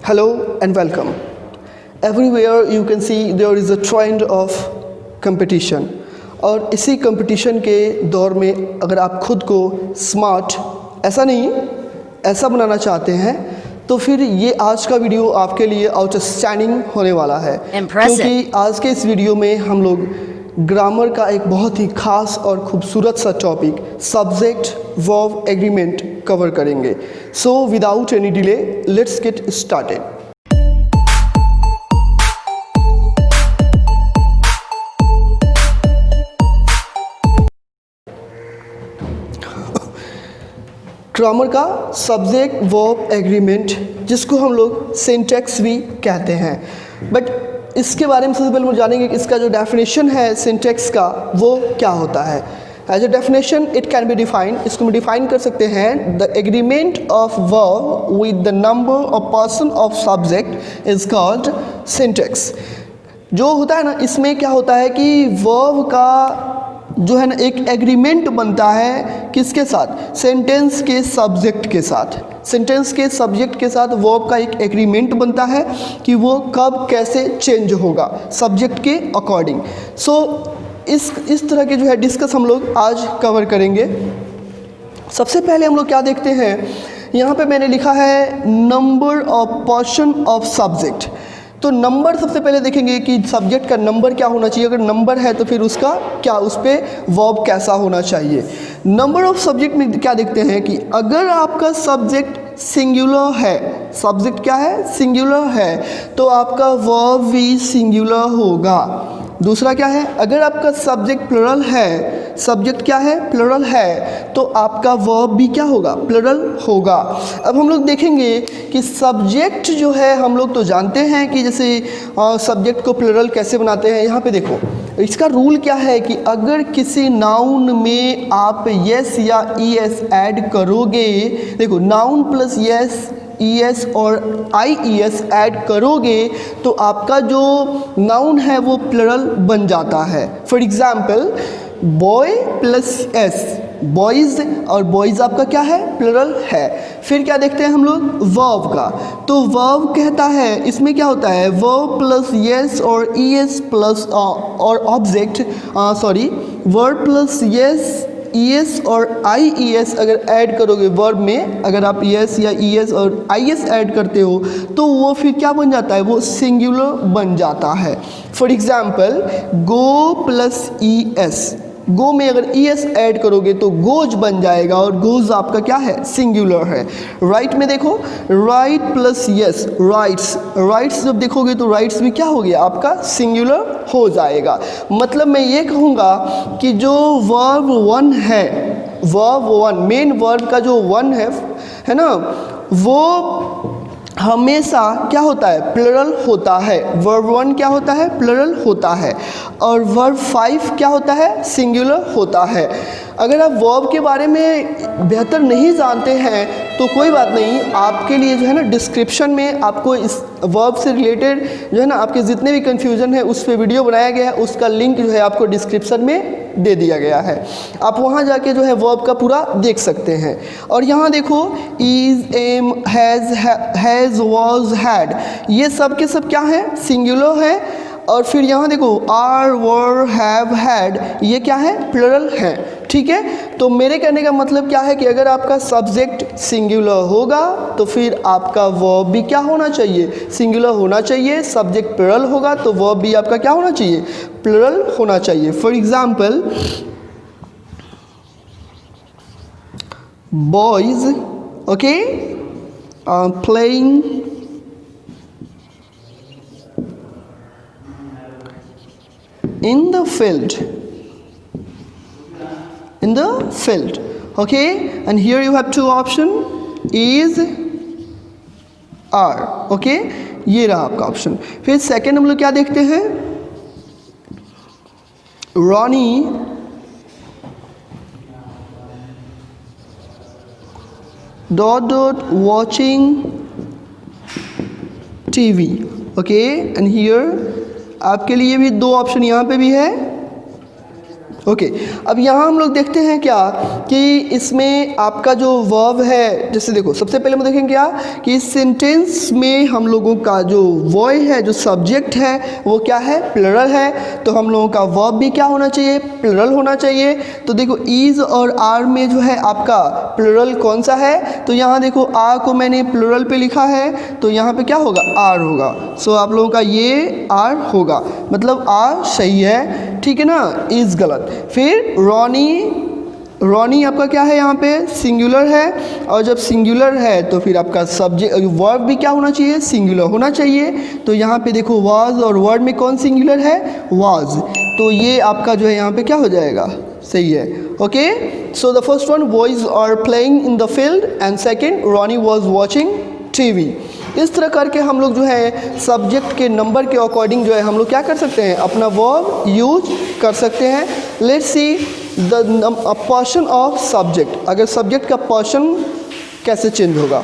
Hello and welcome. Everywhere you can see there is a trend of competition. और इसी competition के दौर में अगर आप खुद को स्मार्ट ऐसा बनाना चाहते हैं तो फिर ये आज का वीडियो आपके लिए आउटस्टैंडिंग होने वाला है। क्योंकि आज के इस वीडियो में हम लोग ग्रामर का एक बहुत ही खास और खूबसूरत सा topic subject verb agreement cover करेंगे। So without any delay let's get started. Grammar का सब्जेक्ट वर्ब एग्रीमेंट जिसको हम लोग सिंटैक्स भी कहते हैं, बट इसके बारे में सबसे पहले हम जानेंगे कि इसका जो डेफिनेशन है सिंटैक्स का वो क्या होता है। As a definition it can be defined, इसको हम डिफाइन कर सकते हैं the agreement of verb with the number of person of subject is called syntax. जो होता है ना, इसमें क्या होता है कि वर्ब का जो है ना एक एग्रीमेंट बनता है किसके साथ, सेंटेंस के सब्जेक्ट के साथ। सेंटेंस के सब्जेक्ट के साथ वर्ब का एक एग्रीमेंट बनता है कि वो कब कैसे चेंज होगा सब्जेक्ट के अकॉर्डिंग। सो इस तरह के जो है डिस्कस हम लोग आज कवर करेंगे। सबसे पहले हम लोग क्या देखते हैं, यहाँ पे मैंने लिखा है number of person of subject. तो नंबर सबसे पहले देखेंगे कि सब्जेक्ट का नंबर क्या होना चाहिए। अगर नंबर है तो फिर उसका क्या, उस पर वर्ब कैसा होना चाहिए। नंबर ऑफ सब्जेक्ट में क्या देखते हैं कि अगर आपका सब्जेक्ट सिंगुलर है, सब्जेक्ट क्या है, सिंगुलर है, तो आपका वर्ब भी सिंगुलर होगा। दूसरा क्या है, अगर आपका सब्जेक्ट प्लरल है, सब्जेक्ट क्या है, प्लरल है, तो आपका वर्ब भी क्या होगा, प्लरल होगा। अब हम लोग देखेंगे कि सब्जेक्ट जो है, हम लोग तो जानते हैं कि जैसे सब्जेक्ट को प्लरल कैसे बनाते हैं। यहाँ पे देखो इसका रूल क्या है कि अगर किसी नाउन में आप यस या ईएस ऐड करोगे, देखो नाउन प्लस यस ईएस और आईईएस ऐड करोगे तो आपका जो नाउन है वो प्लरल बन जाता है। For example boy plus S, boys, और बॉयज़ आपका क्या है, प्लरल है। फिर क्या देखते हैं हम लोग, वर्ब का। तो वर्ब कहता है, इसमें क्या होता है, वर्ब प्लस यस और ईएस प्लस और object, verb plus S E S और आईईएस अगर ऐड करोगे वर्ब में, अगर आप ईएस या ईएस और आईएस ऐड करते हो तो वो फिर क्या बन जाता है, वो सिंगुलर बन जाता है। For example go plus ES, go में अगर ईएस ऐड करोगे तो गोज बन जाएगा और गोज आपका क्या है, सिंगुलर है। राइट में देखो right plus yes rights, rights जब देखोगे तो राइट्स भी क्या हो गया, आपका सिंगुलर हो जाएगा। मतलब मैं ये कहूँगा कि जो वर्ब वन है, वर्ब वन, मेन वर्ब का जो वन है ना, वो हमेशा क्या होता है, प्लरल होता है। वर्ब वन क्या होता है, प्लरल होता है। और वर्ब फाइव क्या होता है, सिंगुलर होता है। अगर आप वर्ब के बारे में बेहतर नहीं जानते हैं तो कोई बात नहीं, आपके लिए जो है ना डिस्क्रिप्शन में आपको इस वर्ब से रिलेटेड जो है ना आपके जितने भी कन्फ्यूज़न है उस पर वीडियो बनाया गया है, उसका लिंक जो है आपको डिस्क्रिप्शन में दे दिया गया है। आप वहाँ जाके जो है वर्ब का पूरा देख सकते हैं। और यहाँ देखो is, am, has, was, had, ये सब के सब क्या है, सिंगुलर है। और फिर यहाँ देखो आर, वर, हैव, हैड, ये क्या है, प्लरल है। ठीक है, तो मेरे कहने का मतलब क्या है कि अगर आपका सब्जेक्ट सिंगुलर होगा तो फिर आपका वर्ब भी क्या होना चाहिए, सिंगुलर होना चाहिए। सब्जेक्ट प्लरल होगा तो वर्ब भी आपका क्या होना चाहिए, प्लरल होना चाहिए। For example boys, okay, playing in the field, okay, and here you have two option, is, are, okay, ये रहा आपका ऑप्शन। फिर सेकेंड हम लोग क्या देखते हैं, Ronnie watching TV, okay, and here आपके लिए भी दो ऑप्शन यहाँ पे भी है ओके अब यहाँ हम लोग देखते हैं क्या कि इसमें आपका जो वर्ब है, जैसे देखो सबसे पहले हम देखेंगे क्या कि इस सेंटेंस में हम लोगों का जो वॉय है, जो सब्जेक्ट है वो क्या है, प्लरल है। तो हम लोगों का वर्ब भी क्या होना चाहिए, प्लरल होना चाहिए। तो देखो इज़ और आर में जो है आपका प्लरल कौन सा है, तो यहाँ देखो आ को मैंने प्लरल पे लिखा है तो यहाँ पे क्या होगा, आर होगा। सो आप लोगों का ये आर होगा, मतलब आ सही है, ठीक है ना, इज़ गलत। फिर रॉनी आपका क्या है, यहाँ पे सिंगुलर है, और जब सिंगुलर है तो फिर आपका सब्जेक्ट वर्ब भी क्या होना चाहिए, सिंगुलर होना चाहिए। तो यहाँ पे देखो वाज और वर्ड में कौन सिंगुलर है, वाज, तो ये आपका जो है यहाँ पे क्या हो जाएगा, सही है। Okay, so the first one, boys are playing in the field, and second Ronnie was watching TV. इस तरह करके हम लोग जो है सब्जेक्ट के नंबर के अकॉर्डिंग जो है हम लोग क्या कर सकते हैं, अपना वर्ब यूज कर सकते हैं। Let's see the portion of subject, अगर सब्जेक्ट का पोर्शन कैसे चेंज होगा।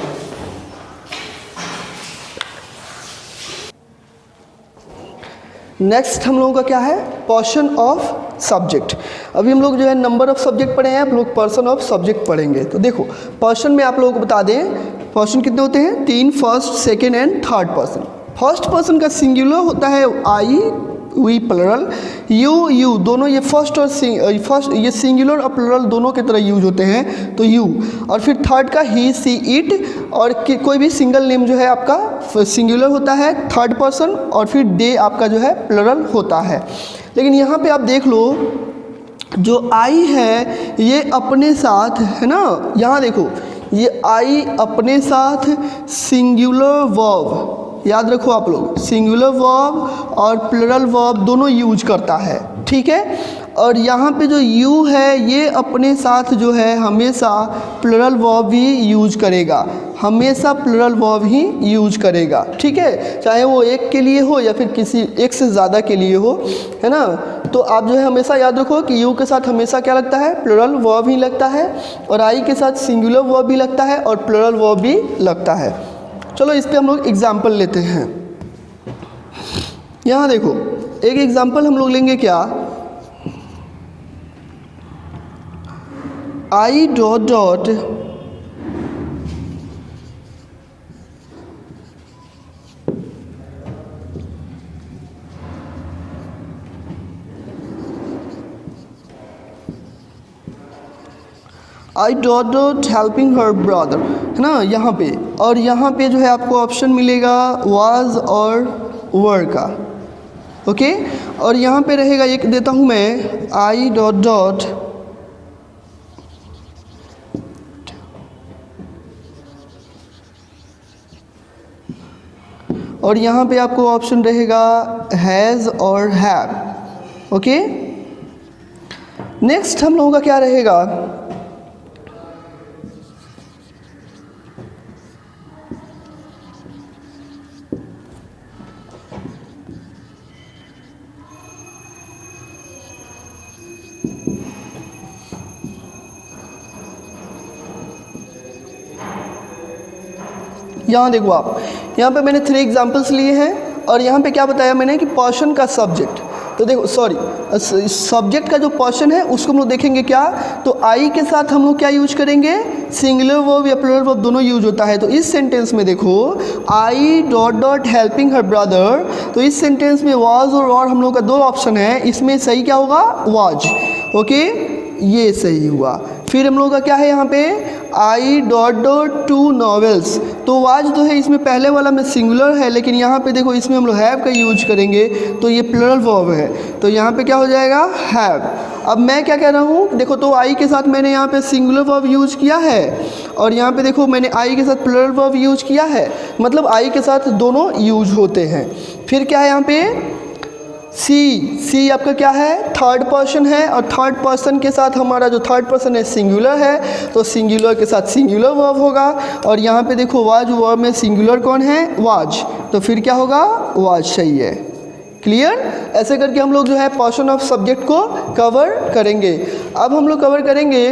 नेक्स्ट हम लोगों का क्या है, पोर्शन ऑफ सब्जेक्ट। अभी हम लोग जो है नंबर ऑफ सब्जेक्ट पढ़े हैं, आप लोग पर्सन ऑफ सब्जेक्ट पढ़ेंगे। तो देखो पर्सन में आप लोगों को बता दें, पर्सन कितने होते हैं, 3, first, second and third person. First person का सिंगुलर होता है आई, वी प्लरल, यू दोनों, ये फर्स्ट और ये सिंगुलर और प्लरल दोनों की तरह यूज होते हैं, तो यू। और फिर थर्ड का ही, सी, इट, और कोई भी सिंगल नेम जो है आपका सिंगुलर होता है थर्ड पर्सन, और फिर दे आपका जो है प्लरल होता है। लेकिन यहाँ पे आप देख लो जो आई है ये अपने साथ है ना, यहाँ देखो ये आई अपने साथ सिंगुलर वर्ब, याद रखो आप लोग, सिंगुलर वर्ब और प्लरल वर्ब दोनों यूज करता है, ठीक है। और यहाँ पे जो यू है ये अपने साथ जो है हमेशा प्लरल वर्ब भी यूज करेगा, हमेशा प्लरल वर्ब ही यूज करेगा, ठीक है, चाहे वो एक के लिए हो या फिर किसी एक से ज़्यादा के लिए हो, है ना। तो आप जो है हमेशा याद रखो कि यू के साथ हमेशा क्या लगता है, प्लरल वर्ब ही लगता है, और आई के साथ सिंगुलर वर्ब भी लगता है और प्लरल वर्ब भी लगता है। चलो इस पे हम लोग एग्जाम्पल लेते हैं। यहाँ देखो एक एग्जाम्पल हम लोग लेंगे क्या, I dot dot I dot dot helping her brother, है ना यहाँ पे। और यहाँ पे जो है आपको ऑप्शन मिलेगा वाज और वर का, ओके। और यहाँ पे रहेगा, एक देता हूँ मैं, आई डॉट डॉट और यहाँ पे आपको ऑप्शन रहेगा हैज़ और हैव, ओके। नेक्स्ट हम लोगों का क्या रहेगा, यहाँ देखो आप, यहाँ पे मैंने 3 एग्जांपल्स लिए हैं और यहाँ पे क्या बताया मैंने कि पोर्शन का सब्जेक्ट। तो देखो सॉरी, सब्जेक्ट का जो पोर्शन है उसको हम लोग देखेंगे क्या, तो आई के साथ हम लोग क्या यूज करेंगे, सिंगुलर वर्ब या प्लुरल वर्ब दोनों यूज होता है। तो इस सेंटेंस में देखो I dot dot helping her brother, तो इस सेंटेंस में वाज और हम लोग का 2 ऑप्शन है, इसमें सही क्या होगा, वाज, ओके, ये सही हुआ। फिर हम लोग का क्या है यहाँ पे, आई डॉट डॉट 2 नॉवेल्स, तो वाज जो है इसमें पहले वाला में सिंगुलर है, लेकिन यहाँ पे देखो इसमें हम लोग हैव का यूज करेंगे तो ये प्लुरल वर्ब है, तो यहाँ पे क्या हो जाएगा, हैव। अब मैं क्या कह रहा हूँ, देखो तो आई के साथ मैंने यहाँ पे सिंगुलर वर्ब यूज किया है और यहाँ पे देखो मैंने आई के साथ प्लुरल वर्ब यूज किया है, मतलब आई के साथ दोनों यूज होते हैं। फिर क्या है यहाँ पे, सी आपका क्या है, थर्ड पर्सन है और थर्ड पर्सन के साथ हमारा जो थर्ड पर्सन है सिंगुलर है, तो सिंगुलर के साथ सिंगुलर वर्ब होगा। और यहाँ पे देखो वाज वर्ब में सिंगुलर कौन है, वाज, तो फिर क्या होगा, वाज, सही है। क्लियर, ऐसे करके हम लोग जो है पोर्शन ऑफ सब्जेक्ट को कवर करेंगे। अब हम लोग कवर करेंगे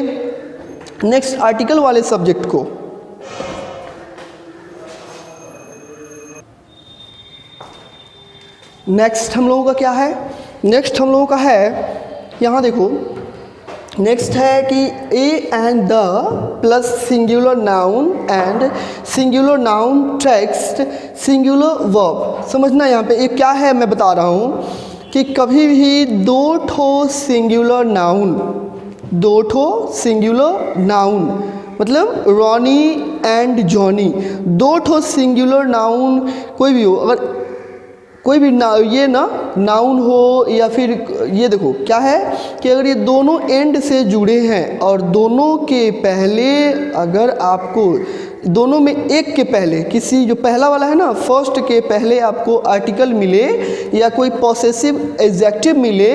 नेक्स्ट आर्टिकल वाले सब्जेक्ट को। नेक्स्ट हम लोगों का क्या है, नेक्स्ट हम लोगों का है, यहाँ देखो नेक्स्ट है कि A and the plus singular noun and singular noun text singular verb. समझना यहाँ पे ये क्या है मैं बता रहा हूँ कि कभी भी दो ठो सिंगुलर नाउन मतलब रॉनी एंड जॉनी, दो ठो सिंगुलर नाउन कोई भी हो, अगर कोई भी नाउन हो या फिर ये देखो क्या है कि अगर ये दोनों एंड से जुड़े हैं और दोनों के पहले अगर आपको दोनों में एक के पहले किसी जो पहला वाला है ना फर्स्ट के पहले आपको आर्टिकल मिले या कोई पॉसेसिव एडजेक्टिव मिले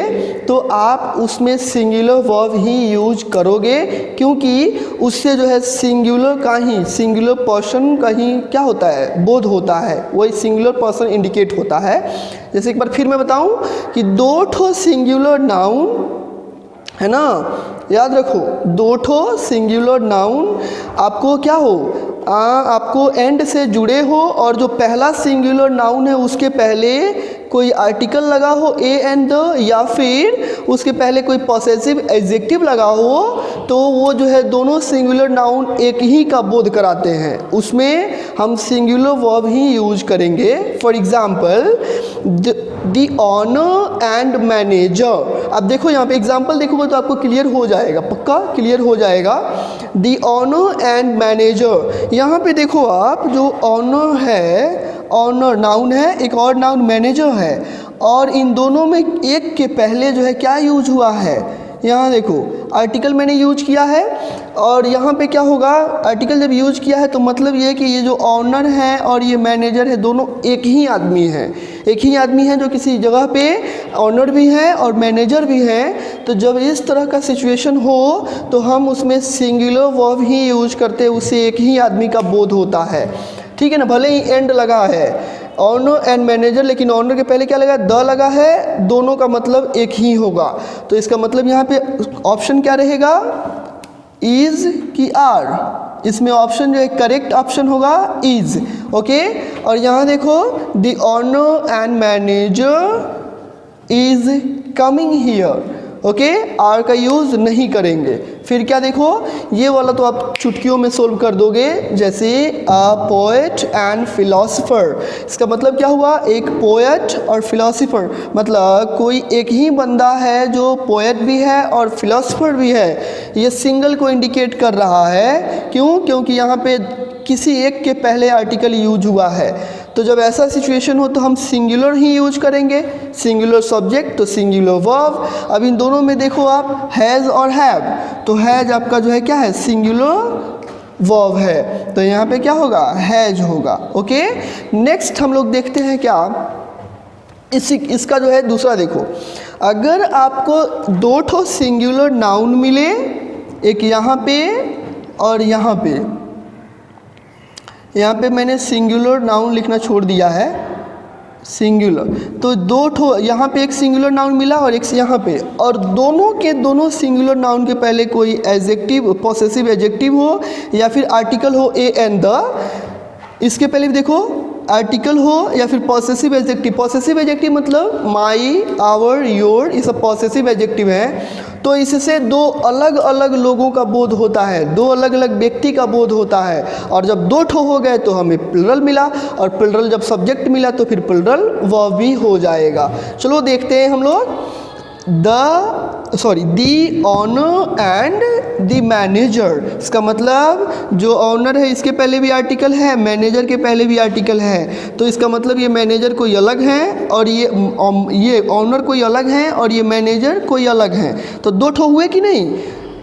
तो आप उसमें सिंगुलर वर्ब ही यूज करोगे, क्योंकि उससे जो है सिंगुलर पर्सन का ही क्या होता है बोध होता है, वही सिंगुलर पर्सन इंडिकेट होता है। जैसे एक बार फिर मैं बताऊं कि दो ठो सिंगुलर नाउन है ना, याद रखो दो ठो सिंगुलर नाउन आपको क्या हो आपको एंड से जुड़े हो और जो पहला सिंगुलर नाउन है उसके पहले कोई आर्टिकल लगा हो ए एंड द या फिर उसके पहले कोई पॉसेसिव एडजेक्टिव लगा हो तो वो जो है दोनों सिंगुलर नाउन एक ही का बोध कराते हैं, उसमें हम सिंगुलर वर्ब ही यूज करेंगे। For example the owner and manager. अब देखो यहाँ पे एग्जाम्पल देखोगे तो आपको क्लियर हो जाएगा, पक्का क्लियर हो जाएगा। द ऑनर एंड मैनेजर, यहाँ पे देखो आप जो ऑनर है, ऑनर नाउन है, एक और नाउन मैनेजर है, और इन दोनों में एक के पहले जो है क्या यूज हुआ है, यहाँ देखो आर्टिकल मैंने यूज किया है और यहाँ पे क्या होगा आर्टिकल जब यूज किया है तो मतलब ये कि ये जो ऑनर है और ये मैनेजर है दोनों एक ही आदमी है जो किसी जगह पे ऑनर भी है और मैनेजर भी है। तो जब इस तरह का सिचुएशन हो तो हम उसमें सिंगुलर वर्ब ही यूज करते हैं, उससे एक ही आदमी का बोध होता है, ठीक है ना। भले ही एंड लगा है ऑनर एंड मैनेजर, लेकिन ऑनर के पहले क्या लगा द लगा है, दोनों का मतलब एक ही होगा। तो इसका मतलब यहाँ पे ऑप्शन क्या रहेगा इज की आर, इसमें ऑप्शन जो है करेक्ट ऑप्शन होगा इज, ओके। और यहाँ देखो the owner and manager is coming here, okay, are का यूज़ नहीं करेंगे। फिर क्या देखो ये वाला तो आप चुटकियों में सोल्व कर दोगे, जैसे अ पोएट एंड फिलोसफर। इसका मतलब क्या हुआ, एक पोएट और फिलोसफर, मतलब कोई एक ही बंदा है जो पोएट भी है और फिलोसफर भी है। ये सिंगल को इंडिकेट कर रहा है, क्यों, क्योंकि यहाँ पे किसी एक के पहले आर्टिकल यूज हुआ है। तो जब ऐसा सिचुएशन हो तो हम सिंगुलर ही यूज करेंगे, सिंगुलर सब्जेक्ट तो सिंगुलर वर्ब। अब इन दोनों में देखो आप हैज़ और हैव, तो हैज़ आपका जो है क्या है सिंगुलर वर्ब है, तो यहाँ पे क्या होगा हैज होगा, ओके। नेक्स्ट हम लोग देखते हैं क्या इसका जो है दूसरा देखो, अगर आपको दो ठो सिंगुलर नाउन मिले, एक यहाँ पे और यहाँ पे मैंने सिंगुलर नाउन लिखना छोड़ दिया है, सिंगुलर, तो दो ठो यहाँ पे एक सिंगुलर नाउन मिला और एक यहाँ पे, और दोनों के दोनों सिंगुलर नाउन के पहले कोई एडजेक्टिव पॉसेसिव एडजेक्टिव हो या फिर आर्टिकल हो ए एंड द, इसके पहले भी देखो आर्टिकल हो या फिर पॉसेसिव एडजेक्टिव। पॉसेसिव एडजेक्टिव मतलब माई, आवर, योर, ये सब पॉसेसिव एडजेक्टिव हैं। तो इससे दो अलग अलग लोगों का बोध होता है, दो अलग अलग व्यक्ति का बोध होता है, और जब दो ठो हो गए तो हमें प्लुरल मिला, और प्लुरल जब सब्जेक्ट मिला तो फिर प्लुरल वर्ब भी हो जाएगा। चलो देखते हैं हम लोग दी ऑनर एंड दी मैनेजर। इसका मतलब जो ऑनर है इसके पहले भी आर्टिकल है, मैनेजर के पहले भी आर्टिकल है, तो इसका मतलब ये मैनेजर कोई अलग है और ये ऑनर कोई अलग है और ये मैनेजर कोई अलग है। तो दो ठो हुए कि नहीं,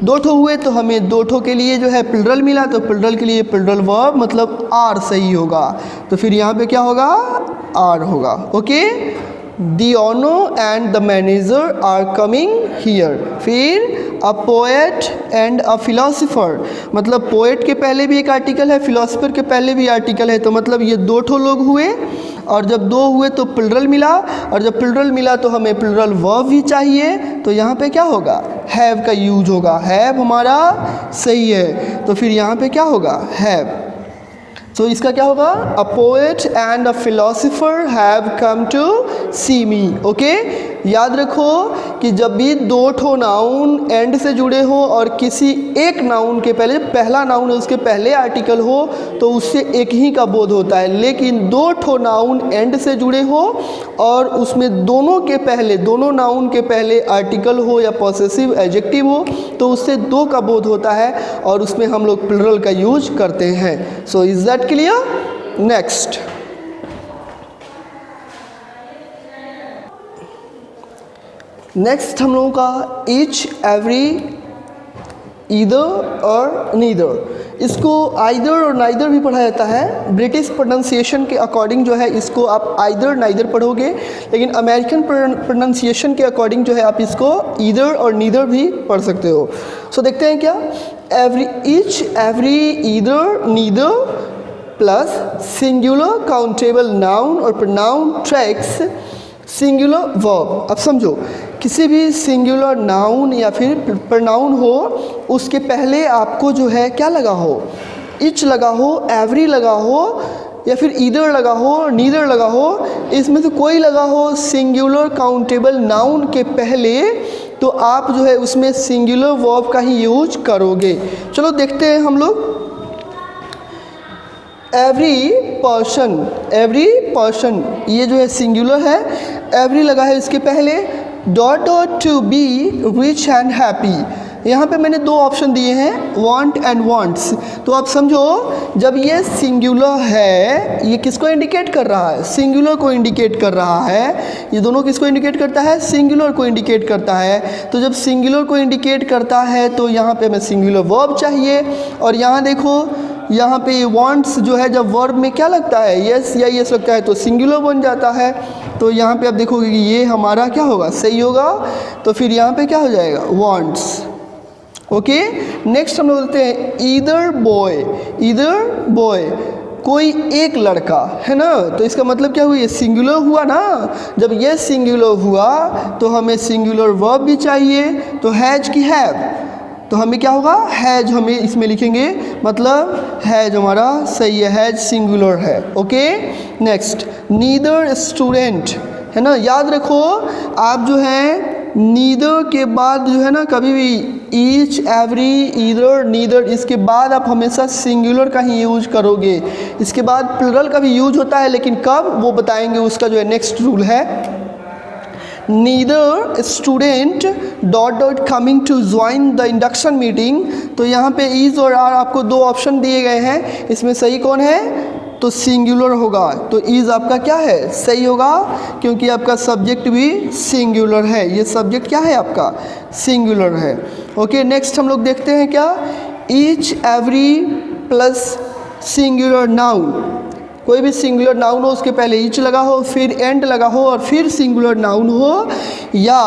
दो ठो हुए तो हमें दो ठो के लिए जो है प्लुरल मिला, तो प्लुरल के लिए प्लुरल वर्ब मतलब आर सही होगा, तो फिर यहाँ पे क्या होगा आर होगा, okay. The owner and the manager are coming here। फिर a poet and a philosopher, मतलब poet के पहले भी एक आर्टिकल है, philosopher के पहले भी आर्टिकल है, तो मतलब ये दो ठो लोग हुए, और जब दो हुए तो प्लुरल मिला, और जब प्लुरल मिला तो हमें प्लुरल वर्ब भी चाहिए, तो यहाँ पे क्या होगा हैव का यूज होगा, हैव हमारा सही है, तो फिर यहाँ पे क्या होगा हैव। तो इसका क्या होगा a poet and a philosopher have come to see me, okay. याद रखो कि जब भी दो ठो नाउन एंड से जुड़े हो और किसी एक नाउन के पहले, पहला नाउन है उसके पहले आर्टिकल हो तो उससे एक ही का बोध होता है, लेकिन दो ठो नाउन एंड से जुड़े हो और उसमें दोनों के पहले, दोनों नाउन के पहले आर्टिकल हो या पॉसेसिव एडजेक्टिव हो तो उससे दो का बोध होता है और उसमें हम लोग प्लुरल का यूज करते हैं। So is that clear? Next, next हम लोगों का ईच, एवरी, ईदर और नीदर। इसको आइदर और नाइदर भी पढ़ा जाता है। ब्रिटिश प्रोनाउंसिएशन के अकॉर्डिंग जो है इसको आप आइदर नाइदर पढ़ोगे, लेकिन अमेरिकन प्रोनाउंसिएशन के अकॉर्डिंग जो है आप इसको ईदर और नीदर भी पढ़ सकते हो। सो देखते हैं क्या, every, each, every, either, neither plus singular countable noun और प्रोनाउन ट्रैक्स सिंगुलर वर्ब। अब समझो, किसी भी सिंगुलर नाउन या फिर प्रोनाउन हो उसके पहले आपको जो है क्या लगा हो, इच लगा हो, एवरी लगा हो या फिर ईदर लगा हो, नीदर लगा हो, इसमें से कोई लगा हो सिंगुलर काउंटेबल नाउन के पहले, तो आप जो है उसमें सिंगुलर वर्ब का ही यूज करोगे। चलो देखते हैं हम लोग। एवरी पर्सन, ये जो है सिंगुलर है, एवरी लगा है इसके पहले, dot to be rich and happy. यहाँ पे मैंने दो ऑप्शन दिए हैं, वांट एंड वांट्स। तो आप समझो जब ये सिंगुलर है, ये किसको इंडिकेट कर रहा है, सिंगुलर को इंडिकेट कर रहा है। ये दोनों किसको इंडिकेट करता है, सिंगुलर को इंडिकेट करता है। तो जब सिंगुलर को इंडिकेट करता है तो यहाँ पे हमें सिंगुलर वर्ब चाहिए। और यहाँ देखो, यहाँ पे वांट्स जो है जब वर्ब में क्या लगता है, यस या यस लगता है तो सिंगुलर बन जाता है। तो यहाँ पे आप देखोगे कि ये हमारा क्या होगा, सही होगा। तो फिर यहाँ पे क्या हो जाएगा, वांट्स। ओके, नेक्स्ट हम लोग बोलते हैं ईदर बॉय, कोई एक लड़का है ना। तो इसका मतलब क्या हुआ, ये सिंगुलर हुआ ना। जब ये सिंगुलर हुआ तो हमें सिंगुलर वर्ब भी चाहिए। तो हैज की हैव, तो हमें क्या होगा, हैज हमें इसमें लिखेंगे, मतलब हैज हमारा सही है, हैज सिंगुलर है। ओके, नेक्स्ट नीदर स्टूडेंट है ना। याद रखो आप जो है नीदर के बाद जो है ना कभी भी ईच, एवरी, ईदर, नीदर, इसके बाद आप हमेशा सिंगुलर का ही यूज करोगे। इसके बाद प्लुरल का भी यूज होता है, लेकिन कब वो बताएंगे, उसका जो है नेक्स्ट रूल है। Neither student dot coming to join the induction meeting. तो यहाँ पे इज और आर आपको दो ऑप्शन दिए गए हैं, इसमें सही कौन है, तो सिंगुलर होगा। तो इज आपका क्या है, सही होगा, क्योंकि आपका सब्जेक्ट भी सिंगुलर है। ये सब्जेक्ट क्या है आपका, सिंगुलर है। ओके, नेक्स्ट हम लोग देखते हैं क्या, each, every plus singular noun. कोई भी सिंगुलर नाउन हो उसके पहले ईच लगा हो, फिर एंड लगा हो और फिर सिंगुलर नाउन हो, या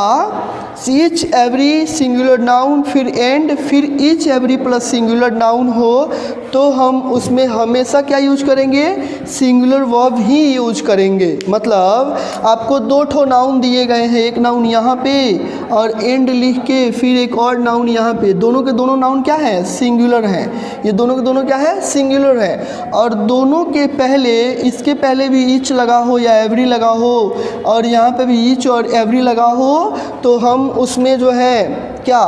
ईच, एवरी, सिंगुलर नाउन, फिर एंड, फिर each, every plus singular noun हो, तो हम उसमें हमेशा क्या यूज करेंगे, सिंगुलर वर्ब ही यूज करेंगे। मतलब आपको दो ठो नाउन दिए गए हैं, एक नाउन यहाँ पे और एंड लिख के फिर एक और नाउन यहाँ पे। दोनों के दोनों नाउन क्या है, सिंगुलर हैं। ये दोनों के दोनों क्या है, सिंगुलर है। और दोनों के पहले, इसके पहले भी ईच लगा हो या एवरी लगा हो और यहाँ पे भी ईच और एवरी लगा हो, तो हम उसमें जो है क्या,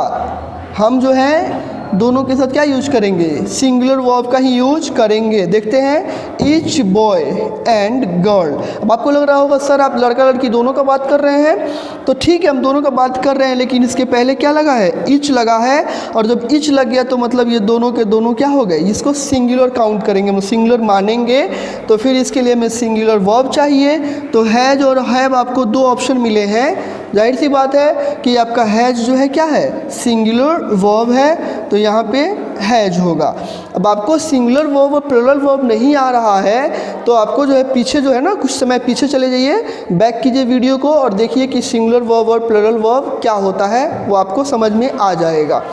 हम जो है दोनों के साथ क्या यूज करेंगे, सिंगुलर वर्ब का ही यूज करेंगे। देखते हैं ईच बॉय एंड गर्ल। अब आपको लग रहा होगा सर आप लड़का लड़की दोनों का बात कर रहे हैं, तो ठीक है हम दोनों का बात कर रहे हैं, लेकिन इसके पहले क्या लगा है, ईच लगा है। और जब ईच लग गया तो मतलब ये दोनों के दोनों क्या हो गए, इसको सिंगुलर काउंट करेंगे, हम सिंगुलर मानेंगे। तो फिर इसके लिए हमें सिंगुलर वर्ब चाहिए। तो हैज और हैव आपको दो ऑप्शन मिले हैं। जाहिर सी बात है कि आपका हैज जो है क्या है, सिंगुलर वर्ब है, तो यहाँ पे हैज होगा। अब आपको सिंगुलर वर्ब और प्लुरल वर्ब नहीं आ रहा है, तो आपको जो है पीछे जो है ना, कुछ समय पीछे चले जाइए, बैक कीजिए वीडियो को और देखिए कि सिंगुलर वर्ब और प्लुरल वर्ब क्या होता है, वो आपको समझ में आ जाएगा।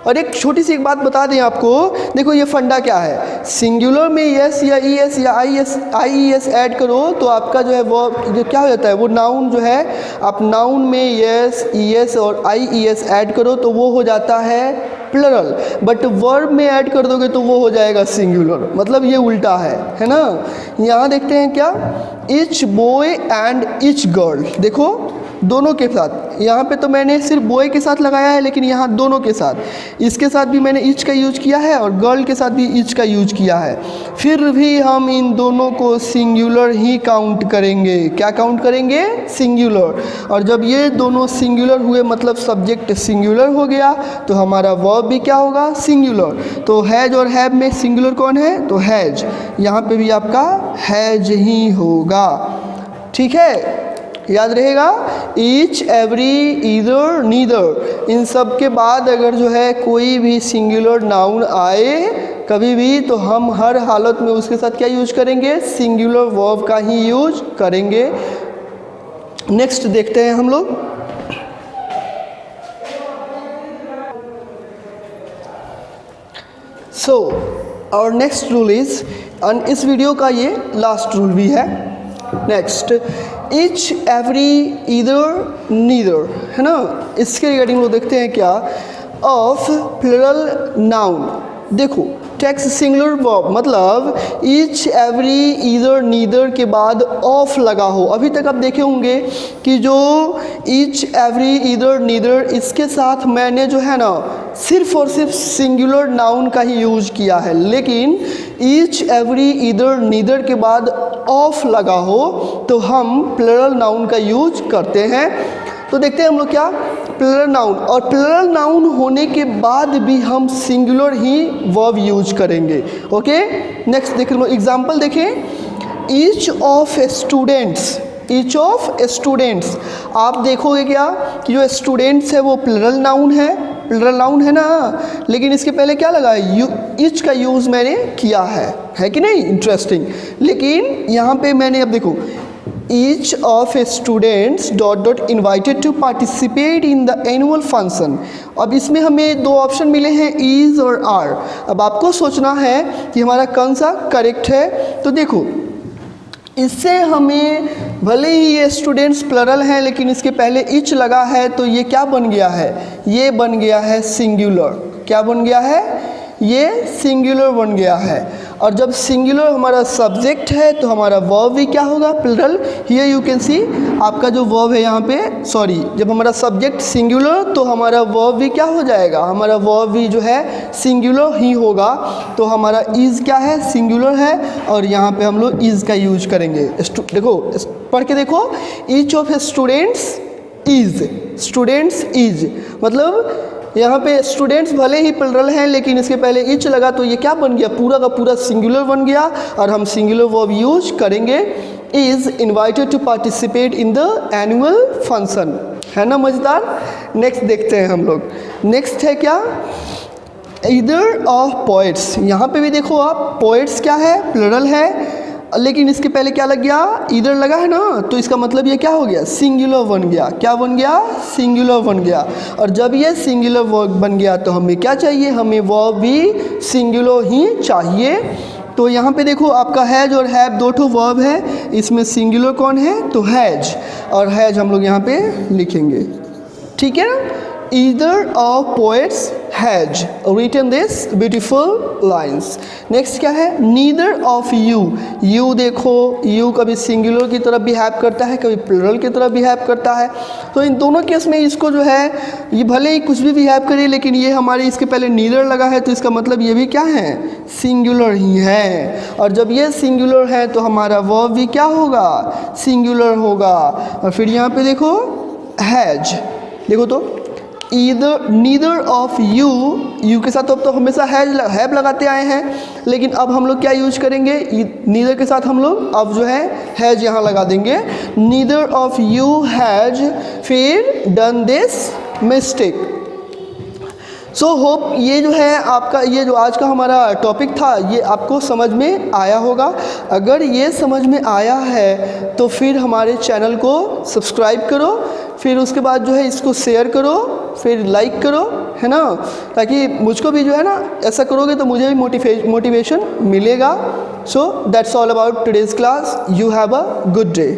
और एक छोटी सी एक बात बता दें आपको, देखो ये फंडा क्या है, सिंगुलर में यस या ई एस या आई एस ऐड करो तो आपका जो है वो जो क्या हो जाता है, वो नाउन जो है, आप नाउन में यस, ई एस और आई ई एस ऐड करो तो वो हो जाता है प्लरल, बट वर्ब में ऐड कर दोगे तो वो हो जाएगा सिंगुलर। मतलब ये उल्टा है ना। यहाँ देखते हैं क्या, each boy and each girl. देखो दोनों के साथ। यहाँ पे तो मैंने सिर्फ बॉय के साथ लगाया है, लेकिन यहाँ दोनों के साथ, इसके साथ भी मैंने ईच का यूज किया है और गर्ल के साथ भी ईच का यूज किया है। फिर भी हम इन दोनों को सिंगुलर ही काउंट करेंगे। क्या काउंट करेंगे? सिंगुलर। और जब ये दोनों सिंगुलर हुए मतलब सब्जेक्ट सिंगुलर हो गया, तो हमारा वर्ब भी क्या होगा? सिंगुलर। तो हैज और हैव में सिंगुलर कौन है? तो हैज। यहाँ पे भी आपका हैज ही होगा। ठीक है, याद रहेगा। ईच, एवरी, ईदर, नीदर, इन सब के बाद अगर जो है कोई भी सिंगुलर नाउन आए कभी भी, तो हम हर हालत में उसके साथ क्या यूज करेंगे? सिंगुलर वर्ब का ही यूज करेंगे। नेक्स्ट देखते हैं हम लोग। सो और नेक्स्ट रूल इज, और इस वीडियो का ये लास्ट रूल भी है। Next, each, every, either, neither, है ना। इसके रिगार्डिंग वो देखते हैं क्या? Of plural noun. देखो, टेक्स्ट सिंगुलर वर्ब मतलब ईच, एवरी, ईदर, नीदर के बाद ऑफ लगा हो। अभी तक आप देखे होंगे कि जो ईच, एवरी, ईदर, नीदर, इसके साथ मैंने जो है ना सिर्फ और सिर्फ सिंगुलर नाउन का ही यूज किया है, लेकिन ईच, एवरी, ईदर, नीदर के बाद ऑफ लगा हो तो हम प्लुरल नाउन का यूज करते हैं। तो देखते हैं हम लोग क्या, प्लुरल नाउन, और प्लुरल नाउन होने के बाद भी हम सिंगुलर ही वर्ब यूज करेंगे। ओके, नेक्स्ट देख लो एग्जाम्पल देखें। Each of students, each of students, आप देखोगे क्या कि जो स्टूडेंट्स है वो प्लुरल नाउन है, प्लुरल नाउन है ना, लेकिन इसके पहले क्या लगा? ईच का यूज़ मैंने किया है कि नहीं? इंटरेस्टिंग। लेकिन यहाँ पे मैंने, अब देखो, each of students dot dot invited to participate in the annual function. अब इसमें हमें दो ऑप्शन मिले हैं, इज़ और आर। अब आपको सोचना है कि हमारा कौन सा करेक्ट है। तो देखो, इससे हमें, भले ही ये स्टूडेंट्स प्लरल हैं लेकिन इसके पहले इच लगा है, तो ये क्या बन गया है? ये बन गया है सिंगुलर। क्या बन गया है? ये सिंगुलर बन गया है। और जब सिंगुलर हमारा सब्जेक्ट है तो हमारा वर्ब भी क्या होगा? Plural. Here you can see, आपका जो वर्ब है यहाँ पे, सॉरी, जब हमारा सब्जेक्ट सिंगुलर तो हमारा वर्ब भी क्या हो जाएगा? हमारा वर्ब भी जो है सिंगुलर ही होगा। तो हमारा इज़ क्या है? सिंगुलर है, और यहाँ पे हम लोग इज़ का यूज करेंगे। देखो, पढ़ के देखो, each of students is, students is, मतलब यहाँ पे स्टूडेंट्स भले ही प्लुरल हैं लेकिन इसके पहले इच लगा तो ये क्या बन गया? पूरा का पूरा सिंगुलर बन गया, और हम सिंगुलर वर्ब यूज करेंगे। Is invited to participate in the annual function, है ना मज़ेदार। नेक्स्ट देखते हैं हम लोग। नेक्स्ट है क्या? Either of poets. यहाँ पे भी देखो आप, पोएट्स क्या है? प्लुरल है, लेकिन इसके पहले क्या लग गया? ईदर लगा है ना, तो इसका मतलब ये क्या हो गया? सिंगुलर बन गया। क्या बन गया? सिंगुलर बन गया। और जब ये सिंगुलर वर्ब बन गया तो हमें क्या चाहिए? हमें वर्ब भी सिंगुलर ही चाहिए। तो यहाँ पे देखो, आपका हैज और हैव दो ठो वर्ब है, इसमें सिंगुलर कौन है? तो हैज, और हैज हम लोग यहाँ पे लिखेंगे। ठीक है ना। Either of poets has written this beautiful lines. Next क्या है? Neither of you. यू देखो, यू कभी सिंगुलर की तरफ बिहेव करता है, कभी प्लुरल की तरफ बिहेव करता है। तो इन दोनों केस में इसको जो है, ये भले ही कुछ भी बिहेव करे लेकिन ये हमारे इसके पहले नीदर लगा है, तो इसका मतलब ये भी क्या है? सिंगुलर ही है। और जब ये सिंगुलर है तो हमारा वर्ब भी क्या होगा? सिंगुलर होगा। और फिर यहाँ पे देखो हैज, देखो तो either, neither of you, you के साथ अब तो हमेशा हैव लगाते आए हैं, लेकिन अब हम लोग क्या यूज करेंगे? नीदर के साथ हम लोग अब जो है हैज यहाँ लगा देंगे। नीदर ऑफ यू हैज फिर done this mistake. So hope ये जो है आपका, ये जो आज का हमारा टॉपिक था, ये आपको समझ में आया होगा। अगर ये समझ में आया है तो फिर हमारे चैनल को सब्सक्राइब करो, फिर उसके बाद जो है इसको शेयर करो, फिर लाइक करो, है ना, ताकि मुझको भी जो है ना, ऐसा करोगे तो मुझे भी मोटिवेशन मिलेगा। So that's all about today's class. You have a good day.